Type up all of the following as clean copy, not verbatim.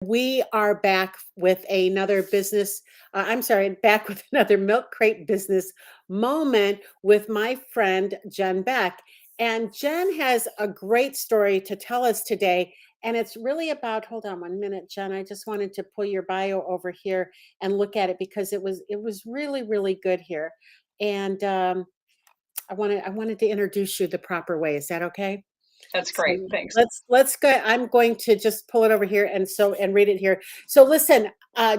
We are back with another back with another Milk Crate business moment with my friend Jen Beck. And Jen has a great story to tell us today. And it's really about, hold on one minute, Jen. I just wanted to pull your bio over here and look at it because it was really, really good here. And I wanted to introduce you the proper way. Is that okay? That's So great. Thanks. let's go. I'm going to just pull it over here and read it here. So listen,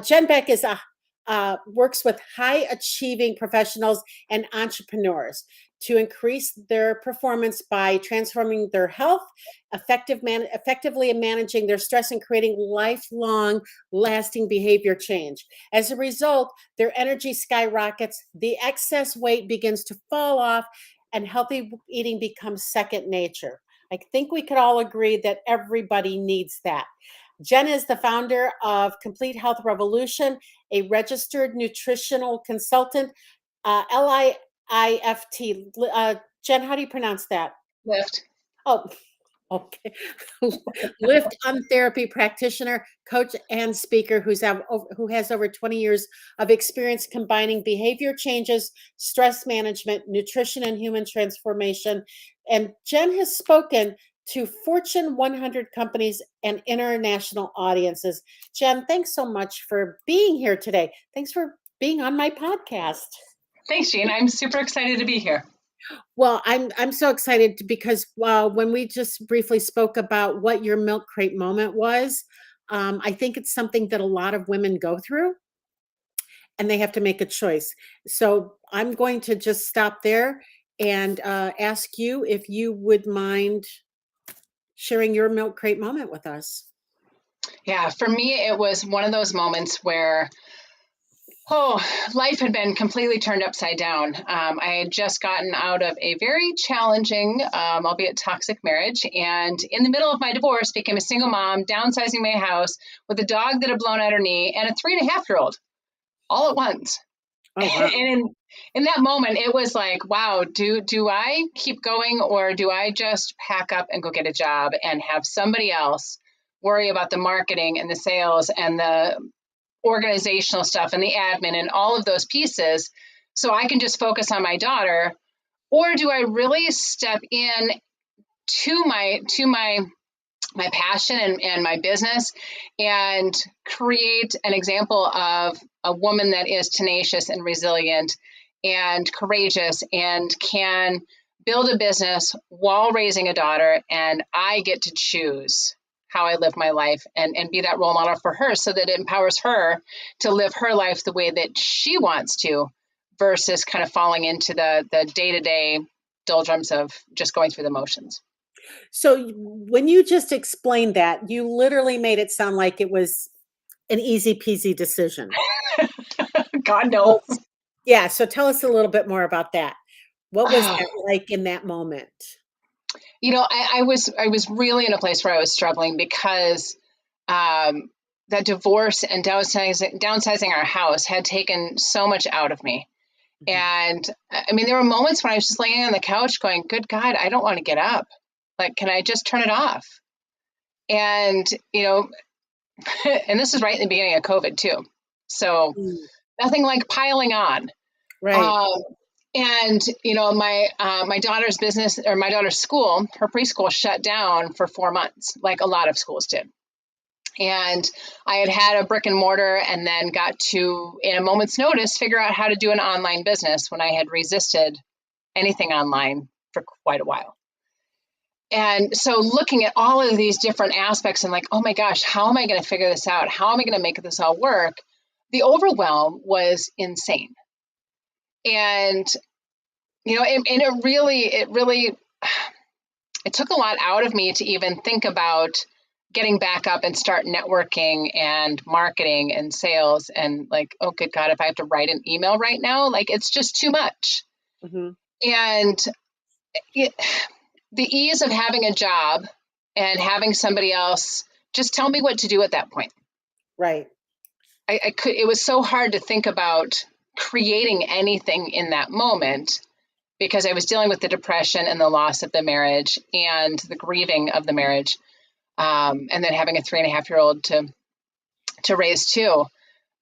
Jen Beck is a works with high achieving professionals and entrepreneurs to increase their performance by transforming their health, effectively managing their stress, and creating lifelong lasting behavior change. As a result, their energy skyrockets, the excess weight begins to fall off, and healthy eating becomes second nature. I think we could all agree that everybody needs that. Jen is the founder of Complete Health Revolution, a registered nutritional consultant, LIIFT. Jen, how do you pronounce that? Lift. Oh, okay. Lift on therapy practitioner, coach, and speaker who has over 20 years of experience combining behavior changes, stress management, nutrition, and human transformation. And Jen has spoken to Fortune 100 companies and international audiences. Jen, thanks so much for being here today. Thanks for being on my podcast. Thanks, Jean. I'm super excited to be here. Well, I'm so excited because when we just briefly spoke about what your milk crate moment was, I think it's something that a lot of women go through, and they have to make a choice. So I'm going to just stop there and ask you if you would mind sharing your milk crate moment with us. Yeah, for me, it was one of those moments where, life had been completely turned upside down. I had just gotten out of a very challenging, albeit toxic marriage, and in the middle of my divorce, became a single mom, downsizing my house with a dog that had blown out her knee and a 3.5-year-old all at once. Oh, wow. And in that moment, it was like, wow, do I keep going, or do I just pack up and go get a job and have somebody else worry about the marketing and the sales and the organizational stuff and the admin and all of those pieces so I can just focus on my daughter? Or do I really step in to my passion and my business and create an example of a woman that is tenacious and resilient and courageous and can build a business while raising a daughter, and I get to choose how I live my life and be that role model for her so that it empowers her to live her life the way that she wants to, versus kind of falling into the day-to-day doldrums of just going through the motions. So when you just explained that, you literally made it sound like it was an easy peasy decision. God knows. Oh, yeah. So tell us a little bit more about that. What was that like in that moment? I was really in a place where I was struggling because that divorce and downsizing our house had taken so much out of me. Mhm. And I mean, there were moments when I was just laying on the couch going, good God, I don't want to get up. Like, can I just turn it off? And, and this was right in the beginning of COVID too. So nothing like piling on. Right. And my daughter's business, or my daughter's school, her preschool shut down for 4 months, like a lot of schools did. And I had a brick and mortar, and then got to, in a moment's notice, figure out how to do an online business when I had resisted anything online for quite a while. And so looking at all of these different aspects and like, oh my gosh, how am I going to figure this out? How am I going to make this all work? The overwhelm was insane. And, it really took a lot out of me to even think about getting back up and start networking and marketing and sales and like, oh, good God, if I have to write an email right now, like it's just too much. Mm-hmm. And the ease of having a job and having somebody else just tell me what to do at that point. Right. It was so hard to think about creating anything in that moment because I was dealing with the depression and the loss of the marriage and the grieving of the marriage. And then having a 3.5-year-old to to raise two.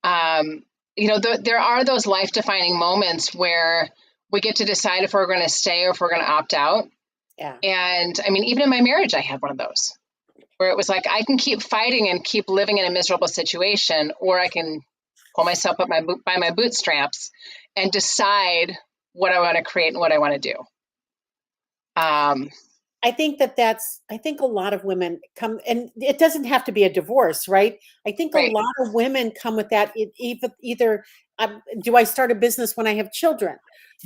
There are those life defining moments where we get to decide if we're going to stay or if we're going to opt out. Yeah. And I mean, even in my marriage, I had one of those where it was like, I can keep fighting and keep living in a miserable situation, or I can pull myself up by my bootstraps and decide what I want to create and what I want to do. I think I think a lot of women come, and it doesn't have to be a divorce, right? I think a Right. lot of women come with that either, do I start a business when I have children?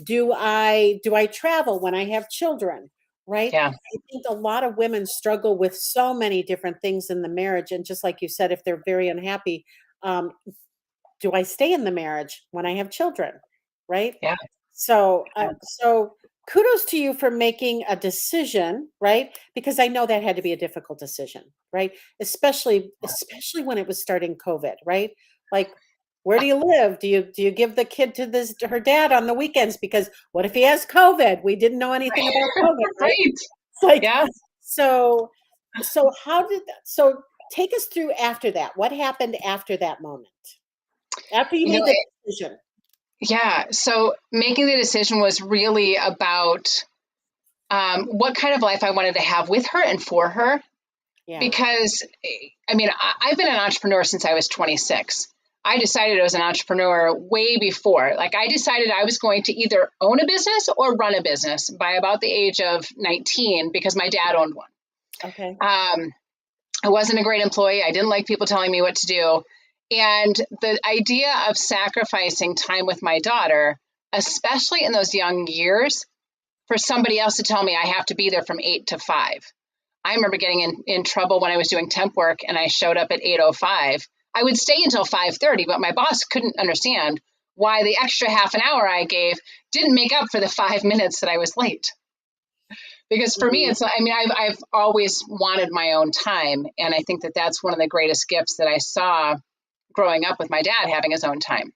Do I travel when I have children? Right? Yeah. I think a lot of women struggle with so many different things in the marriage, and just like you said, if they're very unhappy, do I stay in the marriage when I have children? Right? Yeah. So kudos to you for making a decision, right? Because I know that had to be a difficult decision, right? Especially when it was starting COVID, right? Like, where do you live? Do you give the kid to her dad on the weekends? Because what if he has COVID? We didn't know anything about COVID, right? Right. It's like, Yeah. so so take us through after that. What happened after that moment? After you You know, made the decision. yeah. So making the decision was really about what kind of life I wanted to have with her and for her. Yeah. Because, I mean, I've been an entrepreneur since I was 26. I decided I was an entrepreneur way before. Like, I decided I was going to either own a business or run a business by about the age of 19 because my dad owned one. Okay. I wasn't a great employee. I didn't like people telling me what to do. And the idea of sacrificing time with my daughter, especially in those young years, for somebody else to tell me I have to be there from 8 to 5. I remember getting in trouble when I was doing temp work and I showed up at 8:05. I would stay until 5:30, but my boss couldn't understand why the extra half an hour I gave didn't make up for the 5 minutes that I was late. Because for me, Mhm. it's, I mean, I've always wanted my own time. And I think that that's one of the greatest gifts that I saw growing up with my dad having his own time.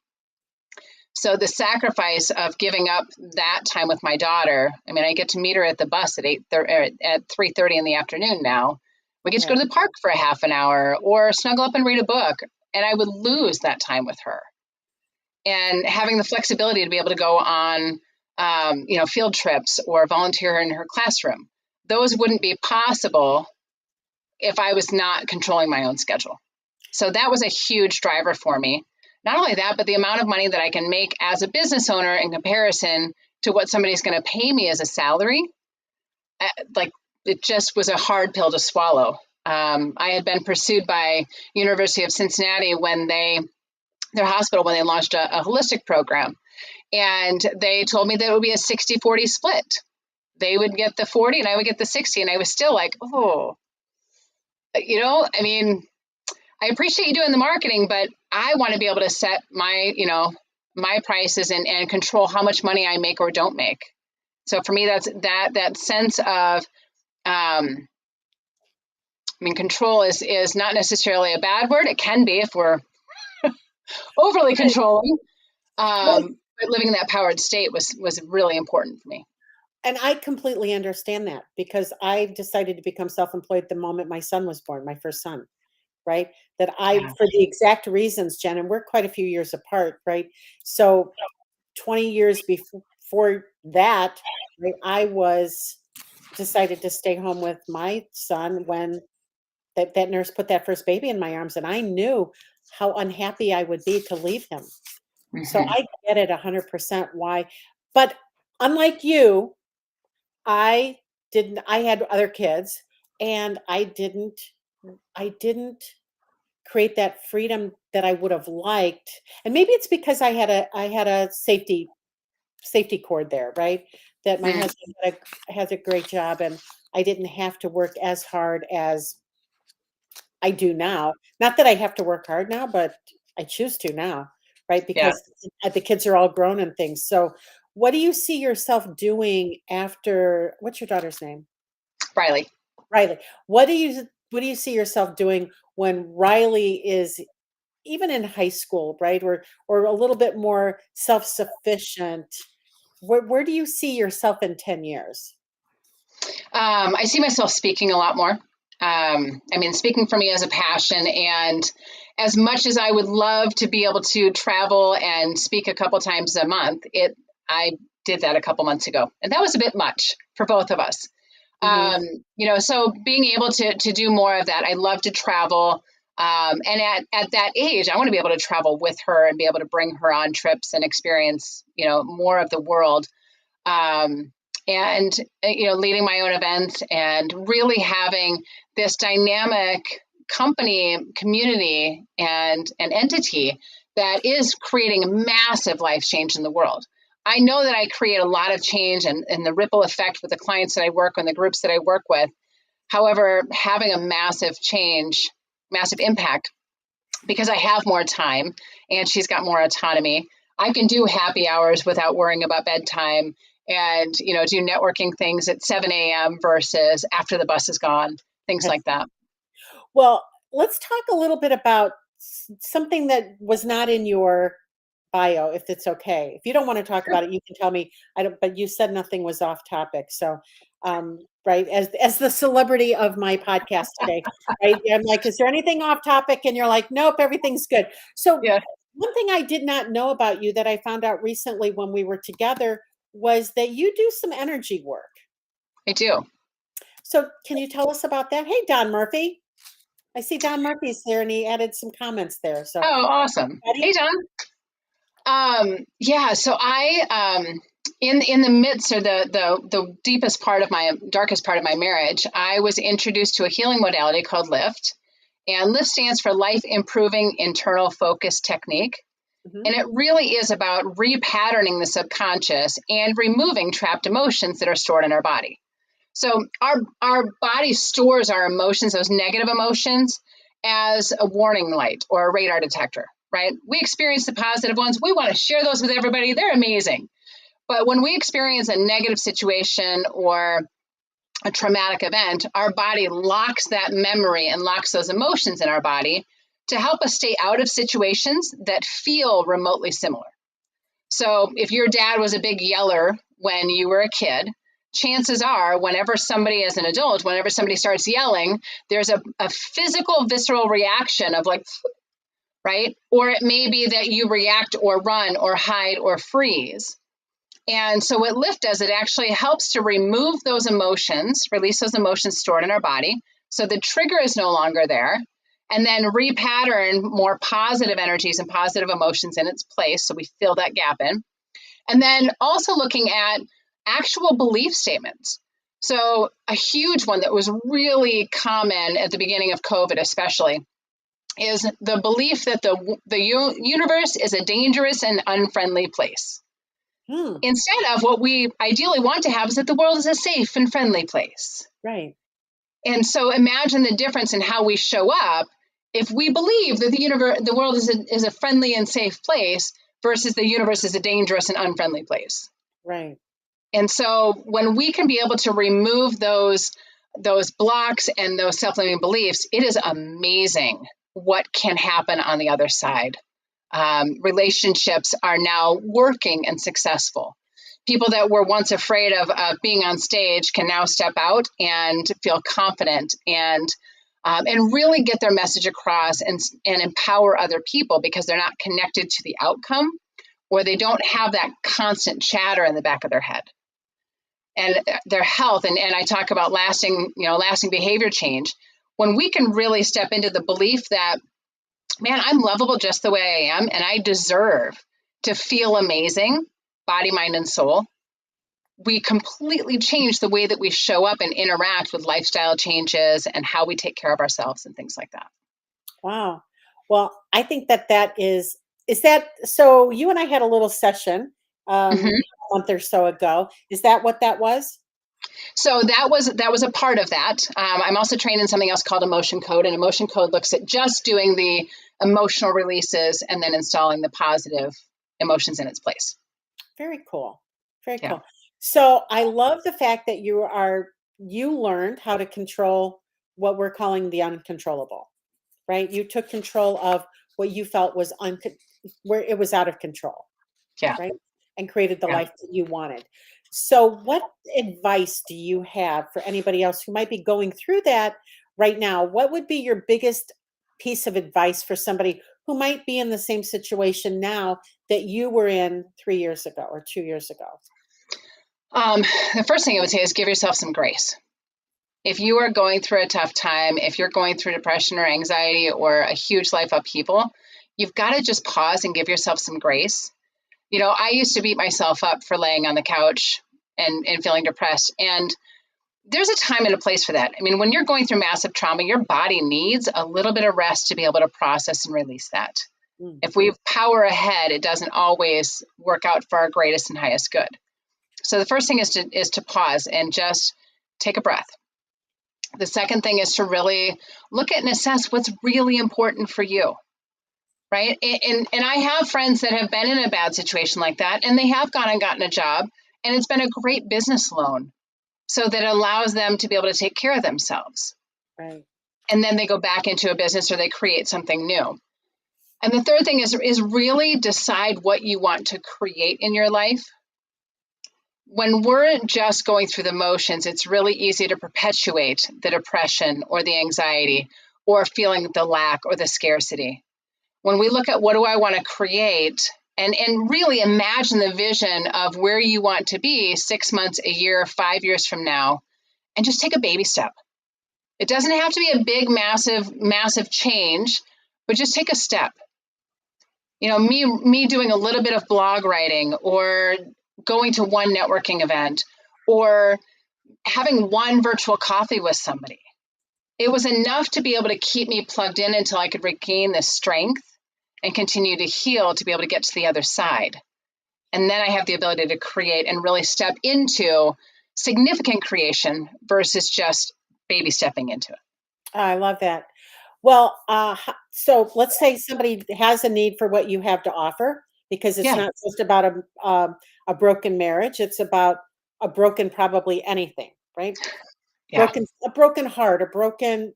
So the sacrifice of giving up that time with my daughter, I mean, I get to meet her at the bus at 3:30 in the afternoon now. We get to go Right. to the park for a half an hour or snuggle up and read a book. And I would lose that time with her. And having the flexibility to be able to go on, field trips or volunteer in her classroom, those wouldn't be possible if I was not controlling my own schedule. So that was a huge driver for me. Not only that, but the amount of money that I can make as a business owner in comparison to what somebody's going to pay me as a salary, like, it just was a hard pill to swallow. I had been pursued by University of Cincinnati their hospital when they launched a holistic program, and they told me that it would be a 60-40 split. They would get the 40 and I would get the 60, and I was still like, oh, I mean, I appreciate you doing the marketing, but I want to be able to set my prices and control how much money I make or don't make. So for me, that's that sense of, control is not necessarily a bad word. It can be if we're overly controlling. Well, But living in that powered state was really important for me. and I completely understand that because I decided to become self-employed the moment my son was born, my first son, right? That I, Yeah. for the exact reasons, Jen, and we're quite a few years apart, right? So 20 years before that, right, I was decided to stay home with my son when that nurse put that first baby in my arms, and I knew how unhappy I would be to leave him. So Mm-hmm. I get it 100% why. But unlike you, I had other kids and I didn't create that freedom that I would have liked. And maybe it's because I had a safety cord there, right? That my Mm, husband has a great job and I didn't have to work as hard as I do now. Not that I have to work hard now, but I choose to now, right? yeah, Because the kids are all grown and things. So, what do you see yourself doing after what's your daughter's name? Riley. Riley. What do you see yourself doing when Riley is even in high school, right? Or a little bit more self-sufficient? Where do you see yourself in 10 years? I see myself speaking a lot more. Speaking for me as a passion, and as much as I would love to be able to travel and speak a couple times a month, I did that a couple months ago, and that was a bit much for both of us. Hmm. So being able to do more of that, I love to travel. And at that age, I want to be able to travel with her and be able to bring her on trips and experience, more of the world. And leading my own events and really having this dynamic company, community, and an entity that is creating a massive life change in the world. I know that I create a lot of change and the ripple effect with the clients that I work with, the groups that I work with. However, having a massive change, massive impact, because I have more time and she's got more autonomy. I can do happy hours without worrying about bedtime and, do networking things at 7 a.m. versus after the bus is gone, things like that. Well, let's talk a little bit about something that was not in your bio, if it's okay. If you don't want to talk about it, you can tell me. I don't. But you said nothing was off topic, so right as the celebrity of my podcast today, right? I'm like, is there anything off topic? And you're like, nope, everything's good. So Yeah, one thing I did not know about you that I found out recently when we were together was that you do some energy work. I do. So can you tell us about that? Hey, Don Murphy. I see Don Murphy's there and he added some comments there. So Oh, awesome. how do you, Hey, John. Yeah, so in the midst or the deepest part of my darkest part of my marriage, I was introduced to a healing modality called LIFT. And LIFT stands for Life Improving Internal Focus Technique. mhm, And it really is about repatterning the subconscious and removing trapped emotions that are stored in our body. So our body stores our emotions, those negative emotions, as a warning light or a radar detector, right? We experience the positive ones. We want to share those with everybody. They're amazing. But when we experience a negative situation or a traumatic event, our body locks that memory and locks those emotions in our body to help us stay out of situations that feel remotely similar. So if your dad was a big yeller when you were a kid, chances are whenever somebody as an adult, whenever somebody starts yelling, there's a physical visceral reaction of like, right? Or it may be that you react or run or hide or freeze. And so what LIFT does, it actually helps to remove those emotions, release those emotions stored in our body. So the trigger is no longer there. And then repattern more positive energies and positive emotions in its place. So we fill that gap in. And then also looking at actual belief statements. So a huge one that was really common at the beginning of COVID, especially, is the belief that the universe is a dangerous and unfriendly place. hmm, Instead of what we ideally want to have is that the world is a safe and friendly place. right. And so imagine the difference in how we show up if we believe that the world is a friendly and safe place versus the universe is a dangerous and unfriendly place. Right. And so when we can be able to remove those blocks and those self-limiting beliefs, it is amazing what can happen on the other side. Relationships are now working and successful. People that were once afraid of being on stage can now step out and feel confident and really get their message across and empower other people because they're not connected to the outcome or they don't have that constant chatter in the back of their head. And their health, and I talk about lasting behavior change. When we can really step into the belief that, man, I'm lovable just the way I am, and I deserve to feel amazing, body, mind, and soul. We completely change the way that we show up and interact with lifestyle changes and how we take care of ourselves and things like that. Wow. Well, I think that is that so you and I had a little session Mm-hmm. a month or so ago. Is that what that was? So that was a part of that. I'm also trained in something else called emotion code, and emotion code looks at just doing the emotional releases and then installing the positive emotions in its place. Very cool. Very Yeah. cool. So I love the fact that you learned how to control what we're calling the uncontrollable, right? You took control of what you felt was where it was out of control, Yeah. right? And created the Yeah. life that you wanted. So what advice do you have for anybody else who might be going through that right now? What would be your biggest piece of advice for somebody who might be in the same situation now that you were in 3 years ago or 2 years ago? Um, the first thing I would say is give yourself some grace. If you are going through a tough time, if you're going through depression or anxiety or a huge life upheaval, you've got to just pause and give yourself some grace. I used to beat myself up for laying on the couch and feeling depressed. And there's a time and a place for that. I mean, when you're going through massive trauma, your body needs a little bit of rest to be able to process and release that. Mm. If we power ahead, it doesn't always work out for our greatest and highest good. So the first thing is to pause and just take a breath. The second thing is to really look at and assess what's really important for you, right? And I have friends that have been in a bad situation like that, and they have gone and gotten a job, and it's been a great business loan, so that allows them to be able to take care of themselves. Right. And then they go back into a business or they create something new. And the third thing is really decide what you want to create in your life. When we're just going through the motions, it's really easy to perpetuate the depression or the anxiety or feeling the lack or the scarcity. When we look at what do I want to create and really imagine the vision of where you want to be 6 months, a year, 5 years from now, and just take a baby step. It doesn't have to be a big, massive change, but just take a step. Me doing a little bit of blog writing or going to one networking event or having one virtual coffee with somebody. It was enough to be able to keep me plugged in until I could regain the strength and continue to heal to be able to get to the other side. And then I have the ability to create and really step into significant creation versus just baby stepping into it. I love that. Well, so let's say somebody has a need for what you have to offer, because it's Yeah, not just about a broken marriage. It's about a broken, probably anything, right? yeah. A broken heart, a broken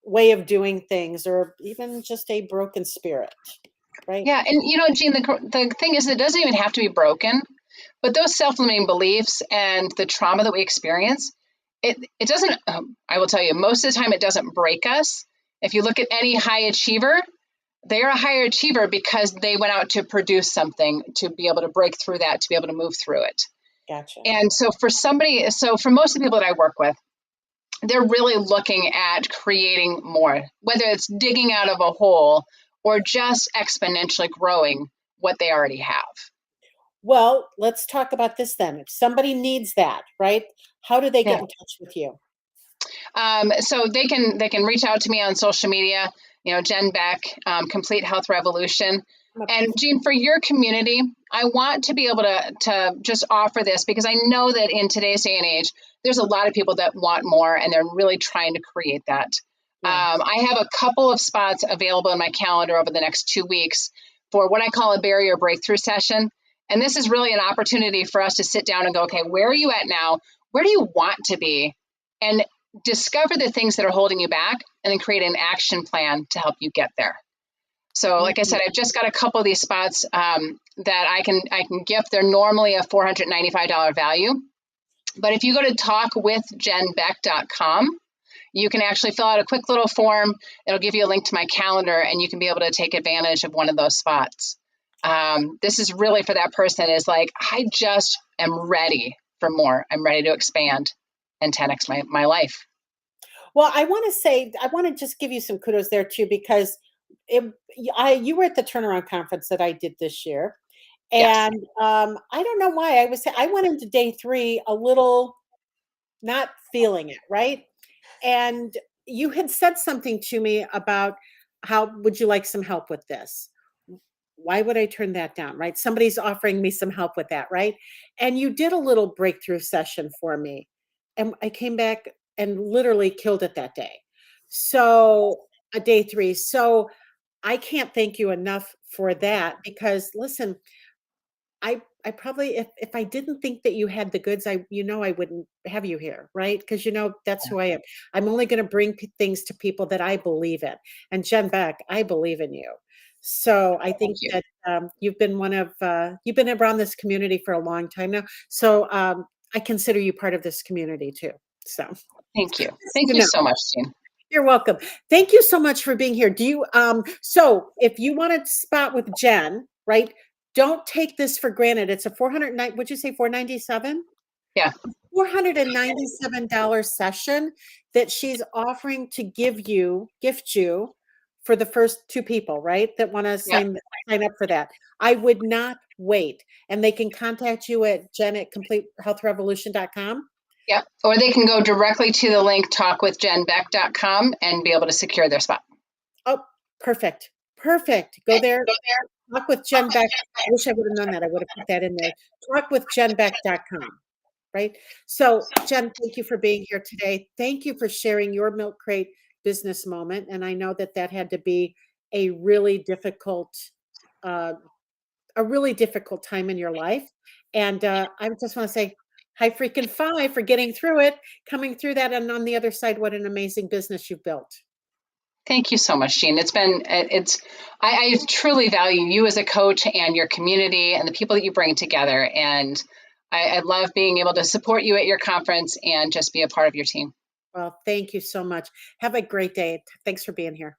way of doing things, or even just a broken spirit, right? Yeah, and Jean, the thing is, it doesn't even have to be broken, but those self-limiting beliefs and the trauma that we experience, it doesn't. I will tell you, most of the time, it doesn't break us. If you look at any high achiever, they are a higher achiever because they went out to produce something to be able to break through that, to be able to move through it. Gotcha. And so for most of the people that I work with, they're really looking at creating more, whether it's digging out of a hole or just exponentially growing what they already have. Well, let's talk about this then. If somebody needs that, right? How do they Yeah. get in touch with you? So they can reach out to me on social media. Jen Beck, Complete Health Revolution. And Jean, for your community, I want to be able to just offer this because I know that in today's day and age, there's a lot of people that want more and they're really trying to create that. Yes. I have a couple of spots available in my calendar over the next 2 weeks for what I call a barrier breakthrough session. And this is really an opportunity for us to sit down and go, okay, where are you at now? Where do you want to be? And discover the things that are holding you back and then create an action plan to help you get there. So like I said, I've just got a couple of these spots that I can gift. They're normally a $495 value. But if you go to talkwithjenbeck.com, you can actually fill out a quick little form. It'll give you a link to my calendar and you can be able to take advantage of one of those spots. This is really for that person is like, I just am ready for more. I'm ready to expand and 10x my life. Well, I want to just give you some kudos there too, because you were at the turnaround conference that I did this year, Yes. and I don't know why I went into day 3 a little not feeling it, right? And you had said something to me about how would you like some help with this? Why would I turn that down, right? Somebody's offering me some help with that, right? And you did a little breakthrough session for me. And I came back and literally killed it that day. So, a day 3. So, I can't thank you enough for that, because listen, I probably, if I didn't think that you had the goods, I wouldn't have you here, right? Because that's who I am. I'm only going to bring things to people that I believe in. And Jen Beck, I believe in you. So I Thank think you. that you've been around this community for a long time now. So I consider you part of this community too. So Thank you. just, Thank you so much, Jean. You're welcome. Thank you so much for being here. Do you so if you want to spot with Jen, right? Don't take this for granted. It's a 409, would you say 497? Yeah. $497 session that she's offering to gift you for the first two people, right? That want to Yep. sign up for that. I would not wait. And they can contact you at jen@completehealthrevolution.com. Yep. Or they can go directly to the link talkwithjenbeck.com and be able to secure their spot. Oh, perfect. Perfect. Go there. Talk with Jen Beck. I wish I would have known that. I would have put that in there. Talkwithjenbeck.com. Right. So, Jen, thank you for being here today. Thank you for sharing your milk crate business moment. And I know that that had to be a really difficult, uh, time in your life. And I just want to say, hi, freaking five for getting through it, coming through that, and on the other side, what an amazing business you've built. Thank you so much, Jean. I truly value you as a coach and your community and the people that you bring together. And I love being able to support you at your conference and just be a part of your team. Well, thank you so much. Have a great day. Thanks for being here.